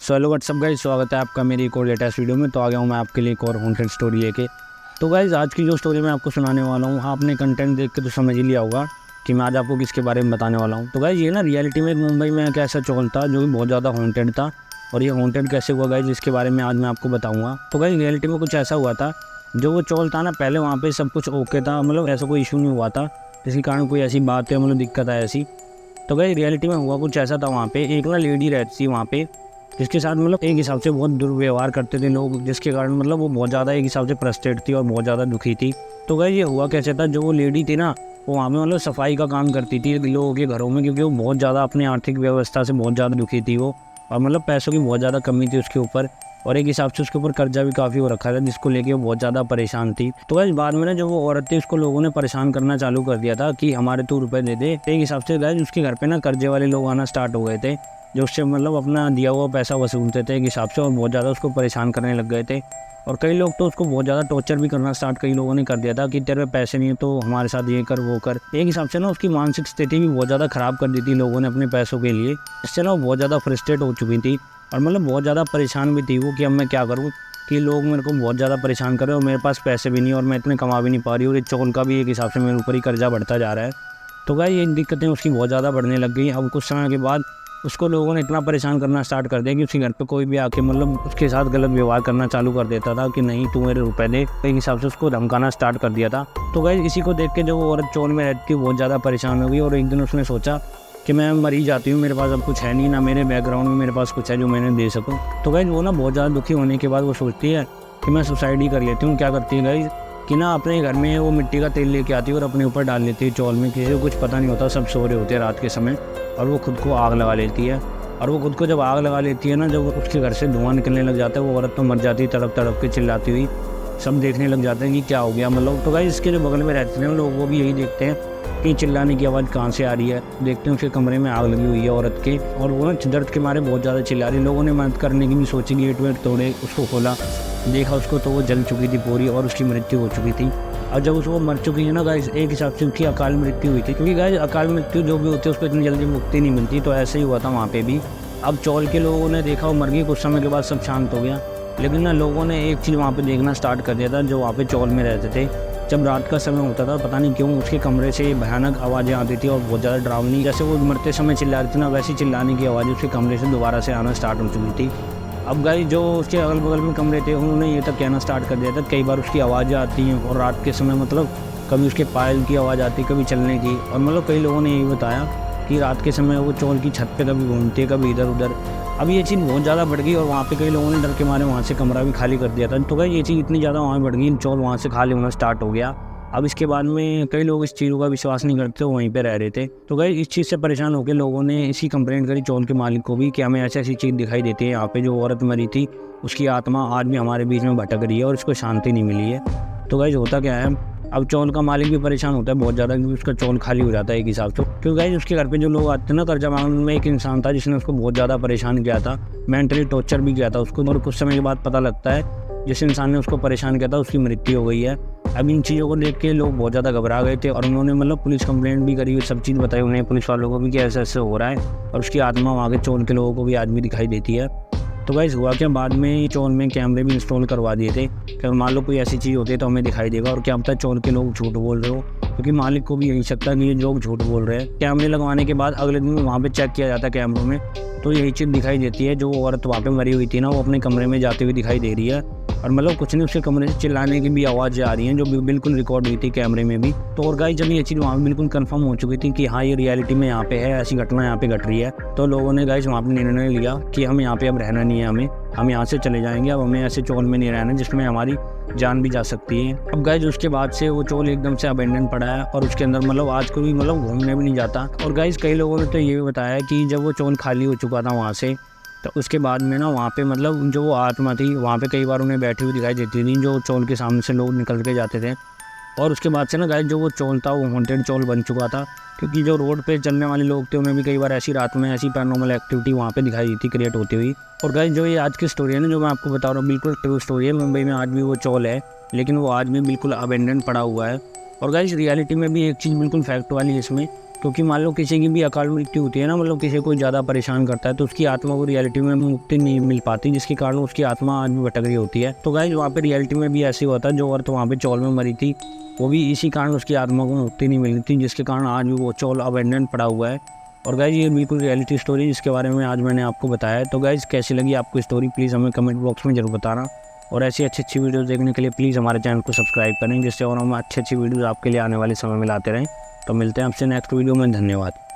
So hello what's up guys, स्वागत है आपका मेरी एक और लेटेस्ट वीडियो में। तो आ गया हूँ मैं आपके लिए एक और हॉन्टेड स्टोरी लेके। तो गाइस आज की जो स्टोरी मैं आपको सुनाने वाला हूँ, आपने कंटेंट देख के तो समझ ही लिया होगा कि मैं आज आपको किसके बारे में बताने वाला हूँ। तो गाइस ये ना रियलिटी में मुंबई में एक ऐसा चौल था जो कि बहुत ज़्यादा हॉन्टेड था। और ये हॉन्टेड कैसे हुआ गाइस, इसके बारे में आज मैं आपको बताऊँगा। तो गाइस रियलिटी में कुछ ऐसा हुआ था, जो वो चौल था ना, पहले वहाँ पर सब कुछ ओके था, मतलब ऐसा कोई इशू नहीं हुआ था जिसके कारण कोई ऐसी बात है, मतलब दिक्कत है ऐसी। तो गाइस रियलिटी में हुआ कुछ ऐसा था, वहाँ पे एक ना लेडी रहती थी वहाँ पे, जिसके साथ मतलब एक हिसाब से बहुत दुर्व्यवहार करते थे लोग, जिसके कारण मतलब वो बहुत ज़्यादा एक हिसाब से फ्रस्ट्रेट थी और बहुत ज़्यादा दुखी थी। तो गाइस ये हुआ कैसे था, जो वो लेडी थी ना, वो वहाँ पे मतलब सफाई का काम करती थी लोगों के घरों में, क्योंकि वो बहुत ज़्यादा अपनी आर्थिक व्यवस्था से बहुत ज़्यादा दुखी थी वो, और मतलब पैसों की बहुत ज़्यादा कमी थी उसके ऊपर, और एक हिसाब से उसके ऊपर कर्जा भी काफ़ी हो रखा था, जिसको लेके वो बहुत ज़्यादा परेशान थी। तो गाइस बाद में ना जो वो औरत थी, उसको लोगों ने परेशान करना चालू कर दिया था कि हमारे तो रुपए दे दे। एक हिसाब से गाइस उसके घर पे ना कर्जे वाले लोग आना स्टार्ट हो गए थे, जो उससे मतलब अपना दिया हुआ पैसा वसूलते थे एक हिसाब से, और बहुत ज़्यादा उसको परेशान करने लग गए थे। और कई लोग तो उसको बहुत ज़्यादा टॉर्चर भी करना स्टार्ट कई लोगों ने कर दिया था कि तेरे पे पैसे नहीं है तो हमारे साथ ये कर वो कर। एक हिसाब से ना उसकी मानसिक स्थिति भी बहुत ज़्यादा ख़राब कर दी थी लोगों ने अपने पैसों के लिए, इससे ना वो बहुत ज़्यादा फ्रस्ट्रेट हो चुकी थी, और मतलब बहुत ज़्यादा परेशान भी थी वो कि अब मैं क्या करूँ, कि लोग मेरे को बहुत ज़्यादा परेशान कर रहे हैं और मेरे पास पैसे भी नहीं, और मैं इतने कमा भी नहीं पा रही, और ये चौल का भी एक हिसाब से मेरे ऊपर ही कर्जा बढ़ता जा रहा है। तो गाइस ये दिक्कतें उसकी बहुत ज़्यादा बढ़ने लग गई। अब कुछ समय के बाद उसको लोगों ने इतना परेशान करना स्टार्ट कर दिया कि उसके घर पे कोई भी आके मतलब उसके साथ गलत व्यवहार करना चालू कर देता था कि नहीं तू मेरे रुपए दे, एक हिसाब से उसको धमकाना स्टार्ट कर दिया था। तो गाइस इसी को देख के जो वो औरत चौल में रहती बहुत ज़्यादा परेशान हो गई, और एक दिन उसने सोचा कि मैं मर ही जाती हूँ, मेरे पास अब कुछ है नहीं, ना मेरे बैकग्राउंड में मेरे पास कुछ है जो मैंने दे सकूँ। तो गाइस वो ना बहुत ज़्यादा दुखी होने के बाद वो सोचती है कि मैं सुसाइड ही कर लेती हूँ। क्या करती है गाइस कि ना अपने घर में वो मिट्टी का तेल लेके आती है और अपने ऊपर डाल लेती है चौल में, किसी को कुछ पता नहीं होता, सब सो रहे होते हैं रात के समय, और वो खुद को आग लगा लेती है। और वो खुद को जब आग लगा लेती है ना, जब उसके घर से धुआं निकलने लग जाता है, वो औरत तो मर जाती है तड़प तड़प के चिल्लाती हुई। सब देखने लग जाते हैं कि क्या हो गया मतलब। तो गाइस इसके जो बगल में रहते हैं लोग, वो भी यही देखते हैं कि चिल्लाने की आवाज़ कहाँ से आ रही है। देखते हैं उसके कमरे में आग लगी हुई है औरत के, और वो ना दर्द के मारे बहुत ज़्यादा चिल्ला रही। लोगों ने मदद करने की भी सोची, गेट वेट तोड़े, उसको खोला, देखा उसको तो वो जल चुकी थी पूरी, और उसकी मृत्यु हो चुकी थी। और जब उसको मर चुकी है ना गाइस, एक हिसाब से उसकी अकाल मृत्यु हुई थी, क्योंकि गाइस अकाल मृत्यु जो भी होती है उसको इतनी जल्दी मुक्ति नहीं मिलती। तो ऐसे ही हुआ था वहाँ पे भी। अब चौल के लोगों ने देखा वो मर गई, कुछ समय के बाद सब शांत हो गया, लेकिन ना लोगों ने एक चीज़ वहाँ पे देखना स्टार्ट कर दिया था, जो वहाँ पे चौल में रहते थे। जब रात का समय होता था, पता नहीं क्यों उसके कमरे से भयानक आवाज़ें आती थी, और बहुत ज़्यादा डरावनी, जैसे वो मरते समय चिल्ला रही थी ना, वैसी चिल्लाने की आवाज़ उसके कमरे से दोबारा से आना स्टार्ट हो चुकी थी। अब गाइस जो उसके अगल बगल में कमरे थे, उन्होंने ये तक कहना स्टार्ट कर दिया था कई बार उसकी आवाज़ें आती हैं, और रात के समय मतलब कभी उसके पायल की आवाज़ आती, कभी चलने की, और मतलब कई लोगों ने यही बताया कि रात के समय वो चौल की छत पे कभी घूमती है, कभी इधर उधर। अब ये चीज़ बहुत ज़्यादा बढ़ गई, और वहाँ पे कई लोगों ने डर के मारे वहाँ से कमरा भी खाली कर दिया था। तो गाइस ये चीज़ इतनी ज़्यादा वहाँ बढ़ गई, चौल वहाँ से खाली होना स्टार्ट हो गया। अब इसके बाद में कई लोग इस चीज़ों का विश्वास नहीं करते, वहीं पे रह रहे थे। तो गाइस इस चीज़ से परेशान होकर लोगों ने इसी कंप्लेंट करी चौल के मालिक को भी कि हमें ऐसी ऐसी चीज़ दिखाई देती है, यहाँ पे जो औरत मरी थी उसकी आत्मा आज भी हमारे बीच में भटक रही है और उसको शांति नहीं मिली है। तो गाइस होता क्या है, अब चौल का मालिक भी परेशान होता है बहुत ज़्यादा, क्योंकि उसका चौल खाली हो जाता है एक हिसाब से। क्योंकि गाइस उसके घर पे जो लोग आते थे ना कर्जा मांगने में, एक इंसान था जिसने उसको बहुत ज़्यादा परेशान किया था, मेंटली टॉर्चर भी किया था उसको, और कुछ समय के बाद पता लगता है जिस इंसान ने उसको परेशान किया था उसकी मृत्यु हो गई है। अब इन चीज़ों को देख के लोग बहुत ज़्यादा घबरा गए थे, और उन्होंने मतलब पुलिस कंप्लेंट भी करी, सब चीज़ बताई उन्हें पुलिस वालों को भी कि ऐसे ऐसे हो रहा है, और उसकी आत्मा वहाँ के चौल के लोगों को भी आज भी दिखाई देती है। तो गाइस हुआ क्या, बाद में चौल में कैमरे भी इंस्टॉल करवा दिए थे कि मान लो कोई ऐसी चीज़ होती है तो हमें दिखाई देगा, और क्या पता चौल के लोग झूठ बोल रहे हो, क्योंकि मालिक को भी यही सकता है कि ये लोग झूठ बोल रहे हैं। कैमरे लगवाने के बाद अगले दिन वहाँ पे चेक किया जाता है कैमरों में, तो यही चीज़ दिखाई देती है, जो औरत वहाँ पे मरी हुई थी ना, वो अपने कमरे में जाते हुए दिखाई दे रही है, और मतलब कुछ नहीं उसके कमरे से चिल्लाने की भी आवाज़ आ रही है, जो बिल्कुल रिकॉर्ड हुई थी कैमरे में भी। तो और गाइस जब ये चीज़ वहाँ पे बिल्कुल कंफर्म हो चुकी थी कि हाँ ये रियलिटी में यहाँ पे है, ऐसी घटना यहाँ पे घट रही है, तो लोगों ने गाइस वहाँ पे निर्णय लिया कि हम यहाँ पे अब रहना नहीं है, हम यहाँ से चले जाएंगे, अब हमें ऐसे चौल में नहीं रहना जिसमें हमारी जान भी जा सकती है। अब गाइस उसके बाद से वो चौल एकदम से अबेंडन पड़ा है, और उसके अंदर मतलब आज को भी मतलब घूमने भी नहीं जाता। और गाइस कई लोगों ने तो ये भी बताया कि जब वो चौल खाली हो चुका था वहाँ से, तो उसके बाद में ना वहाँ पे मतलब जो वो आत्मा थी वहाँ पे कई बार उन्हें बैठी हुई दिखाई देती थी, जो चौल के सामने से लोग निकल के जाते थे। और उसके बाद से ना गाइस जो वो चौल था वो हॉन्टेड चौल बन चुका था, क्योंकि जो रोड पे चलने वाले लोग थे उन्हें भी कई बार ऐसी रात में ऐसी पैरानॉर्मल एक्टिविटी वहाँ पे दिखाई दी थी क्रिएट होती हुई। और गाइस जो ये आज की स्टोरी है ना, जो मैं आपको बता रहा हूँ, बिल्कुल ट्रू स्टोरी है। मुंबई में आज भी वो चौल है, लेकिन वो आज भी बिल्कुल अबेंडन पड़ा हुआ है। और गाइस रियलिटी में भी एक चीज़ बिल्कुल फैक्ट वाली है इसमें, क्योंकि मान लो किसी की भी अकाल मृत्यु होती है ना, मतलब किसी को ज़्यादा परेशान करता है, तो उसकी आत्मा को रियलिटी में मुक्ति नहीं मिल पाती, जिसके कारण उसकी आत्मा आज भी भटक रही होती है। तो गाइज वहाँ पे रियलिटी में भी ऐसे हुआ था, जो औरत वहाँ पे चौल में मरी थी वो भी इसी कारण उसकी आत्मा को मुक्ति नहीं मिली थी, जिसके कारण आज भी वो चौल अबेंडन पड़ा हुआ है। और गाइज ये बिल्कुल रियलिटी स्टोरी जिसके बारे में आज मैंने आपको बताया। तो गाइज कैसी लगी आपको स्टोरी, प्लीज़ हमें कमेंट बॉक्स में जरूर बताना। और ऐसी अच्छी वीडियोस देखने के लिए प्लीज़ हमारे चैनल को सब्सक्राइब करें, जिससे और हम अच्छी वीडियोस आपके लिए आने वाले समय में लाते रहें। तो मिलते हैं आपसे नेक्स्ट वीडियो में। धन्यवाद।